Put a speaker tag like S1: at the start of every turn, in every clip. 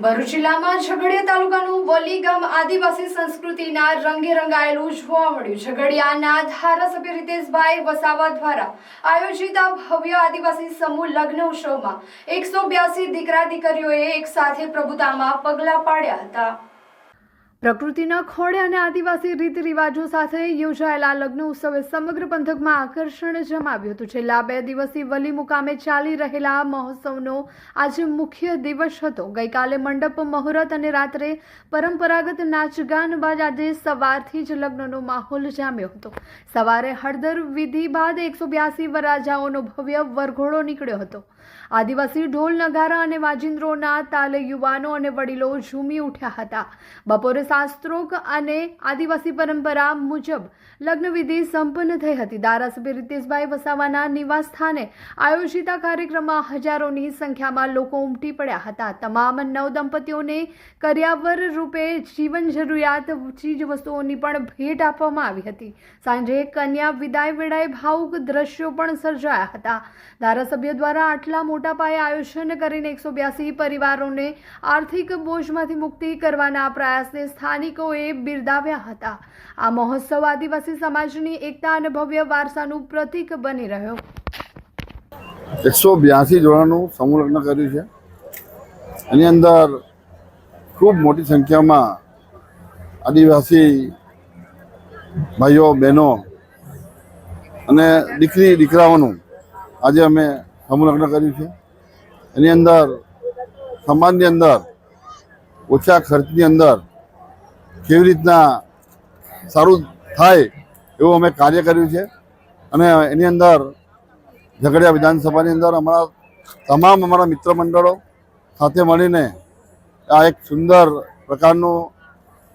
S1: ભરૂચ જિલ્લામાં ઝઘડિયા તાલુકાનું વલી ગામ આદિવાસી સંસ્કૃતિના રંગે રંગાયેલું જોવા મળ્યું. ઝઘડિયાના ધારાસભ્ય રીતેશભાઈ વસાવા દ્વારા આયોજિત આ ભવ્ય આદિવાસી સમૂહ લગ્ન ઉત્સવમાં 182 દીકરા દીકરીઓએ એક સાથે પ્રભુતામાં પગલાં પાડ્યા હતા. પ્રકૃતિના ખોળે અને આદિવાસી રીત રિવાજો સાથે યોજાયેલા લગ્ન ઉત્સવે સમગ્ર પંથકમાં આકર્ષણ જમાવ્યું હતું. છેલ્લા 2 દિવસથી વલી મુકામે ચાલી રહેલા મહોત્સવનો આજે મુખ્ય દિવસ હતો. ગઈકાલે મંડપ મુહૂર્ત અને રાત્રે પરંપરાગત નાચગાન બાદ આજે સવારથી જ લગ્નનો માહોલ જામ્યો હતો. સવારે હળદર વિધિ બાદ 182 વરરાજાઓનો ભવ્ય વરઘોડો નીકળ્યો હતો. આદિવાસી ઢોલ નગારા અને વાજિંદ્રોના તાલે યુવાનો અને વડીલો ઝૂમી ઉઠ્યા હતા. બપોરે શાસ્ત્રોક અને આદિવાસી પરંપરા મુજબ લગ્ન વિધિ સંપન્ન થઈ હતી. ધારાસભ્ય રીતેશભાઈ વસાવાના નિવાસ સ્થાને આયોજિત આ કાર્યક્રમમાં હજારોની સંખ્યામાં લોકો ઉમટી પડ્યા હતા. તમામ નવ દંપતીઓને કર્યાવર રૂપે જીવન જરૂરિયાત ચીજ વસ્તુઓની પણ ભેટ આપવામાં આવી હતી. સાંજે કન્યા વિદાય વેળાએ ભાવુક દ્રશ્યો પણ સર્જાયા હતા. ધારાસભ્ય દ્વારા આટલા મોટા પાયે આયોજન કરીને 182 પરિવારોને આર્થિક બોજમાંથી મુક્તિ કરવાના પ્રયાસને સ્થાનિકોએ બિરદાવ્યા હતા. આ મહોત્સવ આદિવાસી સમાજની એકતા અને ભવ્ય વારસાનું પ્રતીક બની રહ્યો.
S2: 182 જોડાનું સમૂહ લગ્ન કર્યું છે. એની અંદર ખૂબ મોટી સંખ્યામાં આદિવાસી ભાઈઓ બહેનો અને દીકરી દીકરાઓનું આજે અમે સમૂહ લગ્ન કર્યું છે. એની અંદર સમાજની અંદર ઓછા ખર્ચની અંદર કેવી રીતના સારું થાય એવું અમે કાર્ય કર્યું છે. અને એની અંદર ઝઘડિયા વિધાનસભાની અંદર અમારા મિત્ર મંડળો સાથે મળીને આ એક સુંદર પ્રકારનું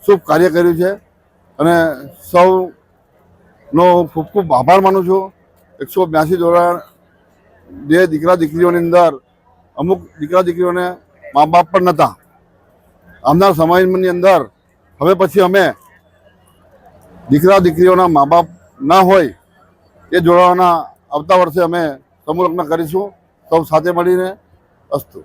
S2: શુભ કાર્ય કર્યું છે. અને સૌનો ખૂબ ખૂબ આભાર માનું છું. 182 જોડા જે દીકરા દીકરીઓની અંદર અમુક દીકરા દીકરીઓને મા બાપ પણ નહોતા. આવનાર સમયની અંદર હવે પછી અમે દીકરા દીકરીઓના મા બાપ ના હોય એ જોડાવાના આવતા વર્ષે અમે સમૂહ લગ્ન કરીશું સૌ સાથે મળીને. અસ્તુ.